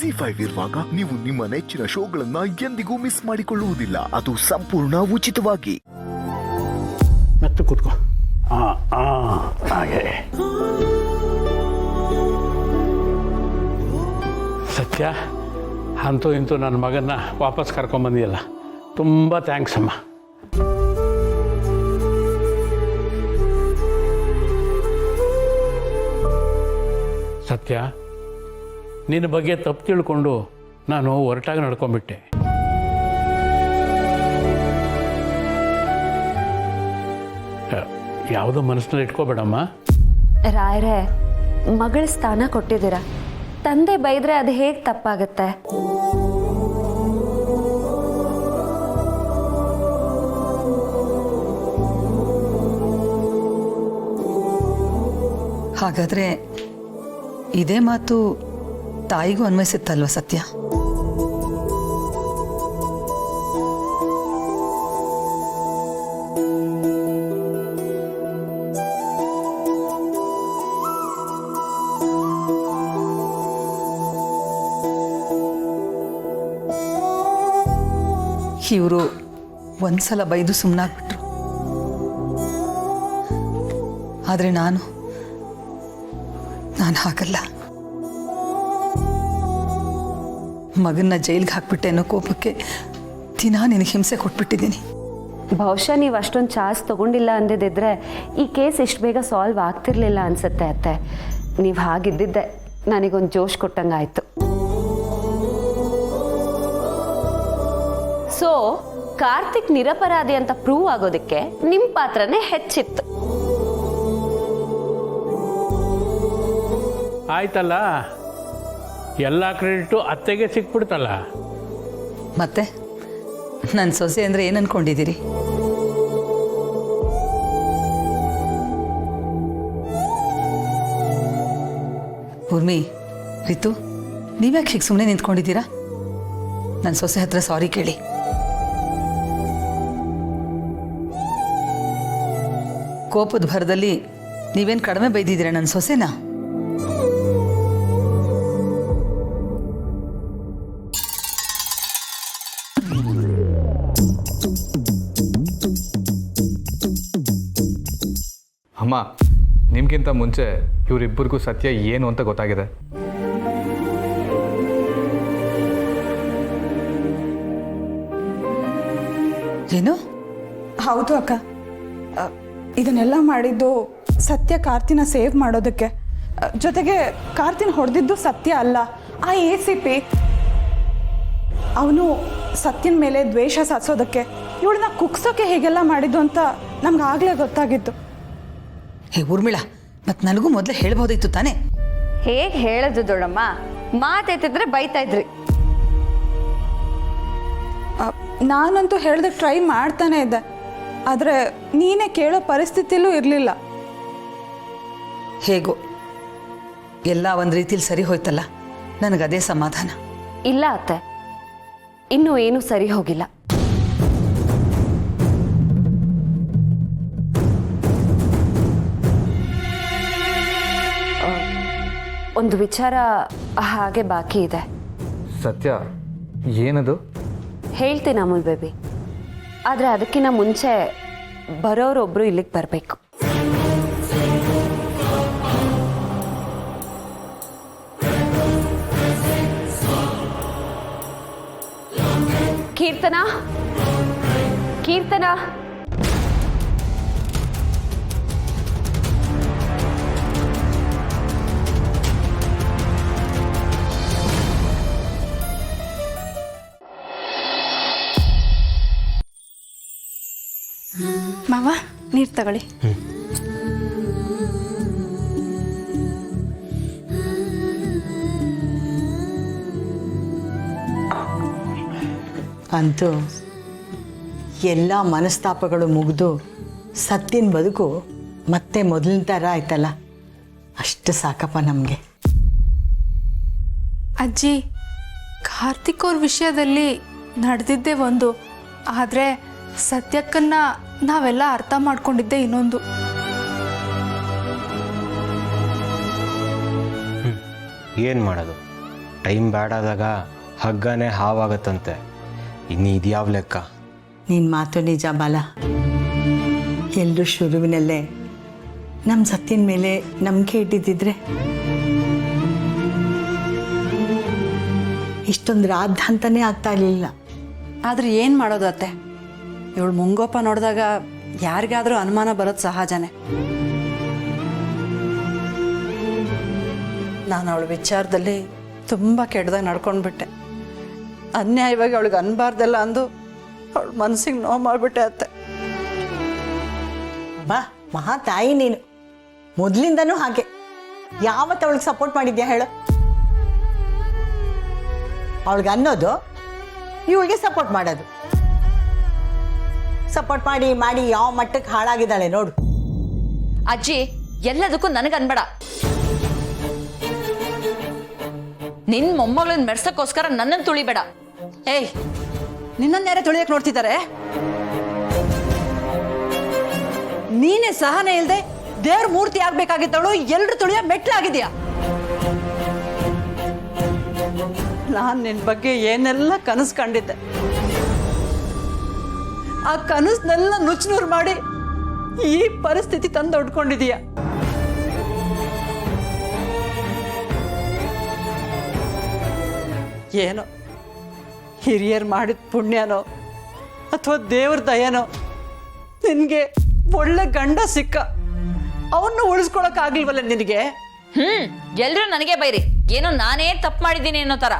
ಜಿ5 ಇರುವಾಗ ನೀವು ನಿಮ್ಮ ನೆಚ್ಚಿನ ಶೋಗಳನ್ನ ಎಂದಿಗೂ ಮಿಸ್ ಮಾಡಿಕೊಳ್ಳುವುದಿಲ್ಲ. ಅದು ಸಂಪೂರ್ಣ ಉಚಿತವಾಗಿ. ಮತ್ತೆ ಕೂತ್ಕೋ. ಹಾಗೆ ಸತ್ಯ, ಅಂತೂ ಇಂತೂ ನನ್ನ ಮಗನ್ನ ವಾಪಸ್ ಕರ್ಕೊಂಬಂದಿಯಲ್ಲ, ತುಂಬ ಥ್ಯಾಂಕ್ಸ್ ಅಮ್ಮ. ಸತ್ಯ, ನಿನ್ನ ಬಗ್ಗೆ ತಪ್ಪು ತಿಳ್ಕೊಂಡು ನಾನು ಹೊರಟಾಗಿ ನಡ್ಕೊಂಡ್ಬಿಟ್ಟೆ. ಯಾವುದೋ ಮನಸ್ಸಿನಲ್ಲಿ ಇಟ್ಕೋಬೇಡಮ್ಮ. ರಾಯರೇ, ಮಗಳ ಸ್ಥಾನ ಕೊಟ್ಟಿದ್ದೀರ, ತಂದೆ ಬೈದ್ರೆ ಅದು ಹೇಗೆ ತಪ್ಪಾಗತ್ತೆ? ಹಾಗಾದ್ರೆ ಇದೇ ಮಾತು ತಾಯಿಗೂ ಅನ್ವಯಿಸುತ್ತಲ್ವ ಸತ್ಯ? ಇವರು ಒಂದ್ಸಲ ಬೈದು ಸುಮ್ಮನಾಗ್ಬಿಟ್ರು. ಆದರೆ ನಾನು ಹಾಗಲ್ಲ. ಮಗನ್ನ ಜೈಲ್ಗೆ ಹಾಕ್ಬಿಟ್ಟೆ ಅನ್ನೋ ಕೋಪಕ್ಕೆ ದಿನ ನಿನಗೆ ಹಿಂಸೆ ಕೊಟ್ಬಿಟ್ಟಿದ್ದೀನಿ. ಬಹುಶಃ ನೀವು ಅಷ್ಟೊಂದು ಚಾರ್ಜ್ ತಗೊಂಡಿಲ್ಲ ಅಂದಿದ್ದರೆ ಈ ಕೇಸ್ ಇಷ್ಟು ಬೇಗ ಸಾಲ್ವ್ ಆಗ್ತಿರ್ಲಿಲ್ಲ ಅನ್ಸುತ್ತೆ ಅತ್ತೆ. ನೀವು ಹಾಗಿದ್ದಿದ್ದೆ ನನಗೊಂದು ಜೋಶ್ ಕೊಟ್ಟಂಗಾಯ್ತು. ಸೊ ಕಾರ್ತಿಕ್ ನಿರಪರಾಧಿ ಅಂತ ಪ್ರೂವ್ ಆಗೋದಕ್ಕೆ ನಿಮ್ಮ ಪಾತ್ರನೇ ಹೆಚ್ಚಿತ್ತು. ಆಯ್ತಲ್ಲ, ಎಲ್ಲ ಕ್ರೆಡಿಟು ಅತ್ತೆಗೆ ಸಿಕ್ಬಿಡ್ತಲ್ಲ. ಮತ್ತೆ ನನ್ನ ಸೊಸೆ ಅಂದರೆ ಏನು ಅನ್ಕೊಂಡಿದ್ದೀರಿ? ಊರ್ಮಿ, ರಿತು, ನೀವ್ಯಾಕೆ ಹೀಗೆ ಸುಮ್ಮನೆ ನಿಂತ್ಕೊಂಡಿದ್ದೀರಾ? ನನ್ನ ಸೊಸೆ ಹತ್ರ ಸಾರಿ ಕೇಳಿ. ಕೋಪದ ಭರದಲ್ಲಿ ನೀವೇನು ಕಡಿಮೆ ಬೈದಿದ್ದೀರಾ ನನ್ನ ಸೊಸೆನಾ? ಅಮ್ಮ, ನಿಮ್ಗಿಂತ ಮುಂಚೆ ಇವರಿಬ್ಬರಿಗೂ ಸತ್ಯ ಏನು ಅಂತ ಗೊತ್ತಾಗಿದೆ. ಏನು? ಹೌದು ಅಕ್ಕ, ಇದನ್ನೆಲ್ಲ ಮಾಡಿದ್ದು ಸತ್ಯ ಕಾರ್ತಿನ ಸೇವ್ ಮಾಡೋದಕ್ಕೆ. ಜೊತೆಗೆ ಕಾರ್ತಿನ ಹೊಡೆದಿದ್ದು ಸತ್ಯ ಅಲ್ಲ, ಆ ACP. ಅವನು ಸತ್ಯನ ಮೇಲೆ ದ್ವೇಷ ಸಾಧಿಸೋದಕ್ಕೆ, ಇವಳನ್ನ ಕುಗ್ಸೋಕೆ ಹೇಗೆಲ್ಲ ಮಾಡಿದ್ದು ಅಂತ ನಮ್ಗೆ ಆಗಲೇ ಗೊತ್ತಾಗಿತ್ತು. ಹೇ ಊರ್ಮಿಳಾ, ಮತ್ತು ನನಗೂ ಮೊದಲೇ ಹೇಳ್ಬೋದಿತ್ತು ತಾನೇ? ಹೇಗೆ ಹೇಳೋದು ದೊಡ್ಡಮ್ಮ, ಮಾತೆತ್ತಿದ್ರೆ ಬೈತಾ ಇದ್ರಿ. ನಾನಂತೂ ಹೇಳ್ದಕ್ಕೆ ಟ್ರೈ ಮಾಡ್ತಾನೆ ಇದ್ದೆ, ಆದರೆ ನೀನೇ ಕೇಳೋ ಪರಿಸ್ಥಿತಿಯಲ್ಲೂ ಇರಲಿಲ್ಲ. ಹೇಗೋ ಎಲ್ಲ ಒಂದು ರೀತಿಲಿ ಸರಿ ಹೋಯ್ತಲ್ಲ, ನನಗದೇ ಸಮಾಧಾನ. ಇಲ್ಲ ಅತ್ತೆ, ಇನ್ನೂ ಏನೂ ಸರಿ ಹೋಗಿಲ್ಲ. ಒಂದು ವಿಚಾರ ಹಾಗೆ ಬಾಕಿ ಇದೆ. ಸತ್ಯ, ಏನದು? ಹೇಳ್ತೀನಿ ಅಮೂಲ್ ಬೇಬಿ, ಆದರೆ ಅದಕ್ಕಿಂತ ಮುಂಚೆ ಬರೋರೊಬ್ಬರು ಇಲ್ಲಿಗೆ ಬರಬೇಕು. ಕೀರ್ತನ, ಕೀರ್ತನ, ಮಾವ ನೀರು ತಗೊಳ್ಳಿ. ಅಂತೂ ಎಲ್ಲ ಮನಸ್ತಾಪಗಳು ಮುಗಿದು ಸತ್ಯನ ಬದುಕು ಮತ್ತೆ ಮೊದಲಿನ ಥರ ಆಯ್ತಲ್ಲ, ಅಷ್ಟು ಸಾಕಪ್ಪ ನಮಗೆ. ಅಜ್ಜಿ, ಕಾರ್ತಿಕ್ ಅವ್ರ ವಿಷಯದಲ್ಲಿ ನಡೆದಿದ್ದೇ ಒಂದು, ಆದರೆ ಸತ್ಯಕ್ಕನ್ನ ನಾವೆಲ್ಲ ಅರ್ಥ ಮಾಡ್ಕೊಂಡಿದ್ದೆ ಇನ್ನೊಂದು. ಏನು ಮಾಡೋದು, ಟೈಮ್ ಬ್ಯಾಡಾದಾಗ ಹಗ್ಗನೇ ಹಾವಾಗತ್ತಂತೆ. ಇನ್ನು ಇದ್ಯಾವ ಲೆಕ್ಕ? ನಿನ್ನ ಮಾತು ನಿಜ ಬಾಲ. ಎಲ್ಲರೂ ಶುರುವಿನಲ್ಲೇ ನಮ್ಮ ಸತ್ಯನ ಮೇಲೆ ನಂಬಿಕೆ ಇಟ್ಟಿದ್ದಿದ್ರೆ ಇಷ್ಟೊಂದು ರಾದ್ಧಾಂತನೇ ಆಗ್ತಾ ಇರಲಿಲ್ಲ. ಆದರೆ ಏನು ಮಾಡೋದು ಅತ್ತೆ, ಇವಳು ಮುಂಗೋಪ ನೋಡಿದಾಗ ಯಾರಿಗಾದರೂ ಅನುಮಾನ ಬರೋದು ಸಹಜನೇ. ನಾನು ಅವಳ ವಿಚಾರದಲ್ಲಿ ತುಂಬ ಕೆಟ್ಟದಾಗ ನಡ್ಕೊಂಡ್ಬಿಟ್ಟೆ. ಅನ್ಯಾಯವಾಗಿ ಅವಳಿಗೆ ಅನ್ಬಾರ್ದೆಲ್ಲ ಅಂದು ಅವಳ ಮನಸ್ಸಿಗೆ ನೋವು ಮಾಡಿಬಿಟ್ಟೆ ಅತ್ತೆ. ಬಾ ಮಹಾ ತಾಯಿ ನೀನು, ಮೊದಲಿಂದನೂ ಹಾಗೆ. ಯಾವತ್ತು ಅವಳಿಗೆ ಸಪೋರ್ಟ್ ಮಾಡಿದ್ಯಾ ಹೇಳು? ಅವಳಿಗೆ ಅನ್ನೋದು ಇವಳಿಗೆ ಸಪೋರ್ಟ್ ಮಾಡೋದು. ಸಪೋರ್ಟ್ ಮಾಡಿ ಮಾಡಿ ಯಾವ ಮಟ್ಟಕ್ಕೆ ಹಾಳಾಗಿದ್ದಾಳೆ ನೋಡು. ಅಜ್ಜಿ, ಎಲ್ಲದಕ್ಕೂ ನನಗೆ ಅನ್ಬೇಡ. ನಿನ್ ಮೊಮ್ಮಗಳನ್ನ ಮೆರ್ಸಕ್ಕೋಸ್ಕರ ನನ್ನನ್ನು ತುಳಿಬೇಡ. ಏಯ್, ನಿನ್ನನ್ಯಾರೇ ತುಳಿಯಕ್ಕೆ ನೋಡ್ತಿದ್ದಾರೆ? ನೀನೇ ಸಹನೆ ಇಲ್ಲದೆ ದೇವ್ರ ಮೂರ್ತಿ ಆಗ್ಬೇಕಾಗಿದ್ದವಳು ಎಲ್ರು ತುಳಿಯ ಮೆಟ್ಲಾಗಿದ್ಯಾ? ನಾನು ನಿನ್ನ ಬಗ್ಗೆ ಏನೆಲ್ಲ ಕನಸು ಕಂಡಿದ್ದೆ. ಆ ಕನಸನ್ನೆಲ್ಲ ನುಚ್ಚುನೂರು ಮಾಡಿ ಈ ಪರಿಸ್ಥಿತಿ ತಂದು ಹೊಡ್ಕೊಂಡಿದೀಯ. ಏನೋ ಹಿರಿಯರು ಮಾಡಿದ ಪುಣ್ಯನೋ ಅಥವಾ ದೇವ್ರ ದಯನೋ ನಿನಗೆ ಒಳ್ಳೆ ಗಂಡ ಸಿಕ್ಕ. ಅವನ್ನ ಉಳಿಸ್ಕೊಳಕ್ಕಾಗ್ಲಿಲ್ವಲ್ಲ ನಿನಗೆ? ಎಲ್ರೂ ನನಗೆ ಬೈರಿ, ಏನೋ ನಾನೇ ತಪ್ಪು ಮಾಡಿದ್ದೀನಿ ಅನ್ನೋ ತರ.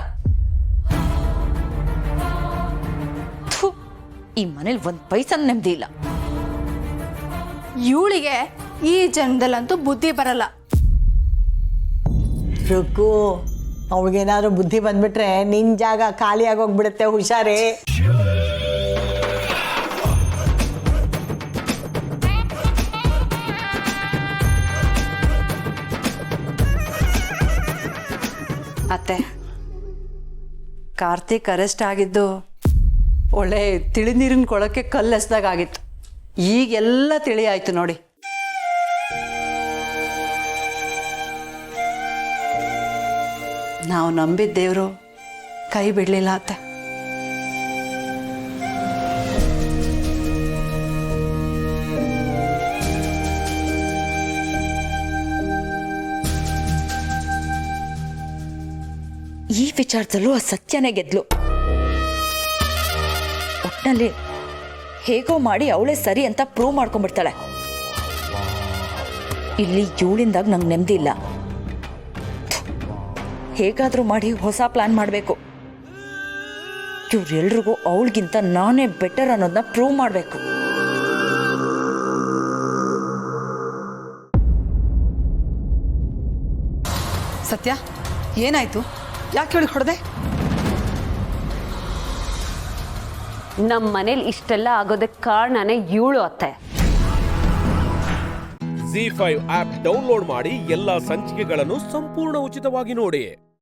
ಥು, ಈ ಮನೇಲಿ ಒಂದ್ ಪೈಸನ್ ನೆಮ್ಮದಿ ಇಲ್ಲ. ಇವಳಿಗೆ ಈ ಜನ್ಮದಲ್ಲಂತೂ ಬುದ್ಧಿ ಬರಲ್ಲ. ರುಕ್ಕು, ಅವಳಿಗೇನಾದ್ರೂ ಬುದ್ಧಿ ಬಂದ್ಬಿಟ್ರೆ ನಿನ್ನ ಜಾಗ ಖಾಲಿ ಆಗೋಗ್ಬಿಡುತ್ತೆ, ಹುಷಾರೇ. ಅತ್ತೆ, ಕಾರ್ತಿಕ್ ಅರೆಸ್ಟ್ ಆಗಿದ್ದು ಒಳ್ಳೆ ತಿಳಿ ನೀರಿನ ಕೊಳಕ್ಕೆ ಕಲ್ಲೆಸ್ದಾಗ ಆಗಿತ್ತು. ಈಗೆಲ್ಲ ತಿಳಿ ಆಯ್ತು ನೋಡಿ. ನಾವು ನಂಬಿದ ದೇವರು ಕೈ ಬಿಡಲಿಲ್ಲ ಅತ್ತೆ. ಈ ವಿಚಾರದಲ್ಲೂ ಆ ಸತ್ಯನೇ ಗೆದ್ಲು. ಒಟ್ನಲ್ಲಿ ಹೇಗೋ ಮಾಡಿ ಅವಳೇ ಸರಿ ಅಂತ ಪ್ರೂವ್ ಮಾಡ್ಕೊಂಡ್ಬಿಡ್ತಾಳೆ. ಇಲ್ಲಿ ಇವಳಿಂದಾಗ ನಂಗೆ ನೆಮ್ಮದಿ ಇಲ್ಲ. ಹೇಗಾದರೂ ಮಾಡಿ ಹೊಸ ಪ್ಲಾನ್ ಮಾಡಬೇಕು. ಇವ್ರೆಲ್ರಿಗೂ ಅವಳಿಗಿಂತ ನಾನೇ ಬೆಟರ್ ಅನ್ನೋದನ್ನ ಪ್ರೂವ್ ಮಾಡಬೇಕು. ಸತ್ಯ, ಏನಾಯ್ತು? ಯಾಕೆ ಇವಳಿಗೆ ಹೊಡೆದೆ? ನಮ್ಮ ಮನೇಲಿ ಇಷ್ಟೆಲ್ಲ ಆಗೋದಕ್ಕೆ ಕಾರಣನೇ ಇವಳು ಅತ್ತೆ. ZEE5 ಆಪ್ ಡೌನ್ಲೋಡ್ ಮಾಡಿ ಎಲ್ಲಾ ಸಂಚಿಕೆಗಳನ್ನು ಸಂಪೂರ್ಣ ಉಚಿತವಾಗಿ ನೋಡಿ.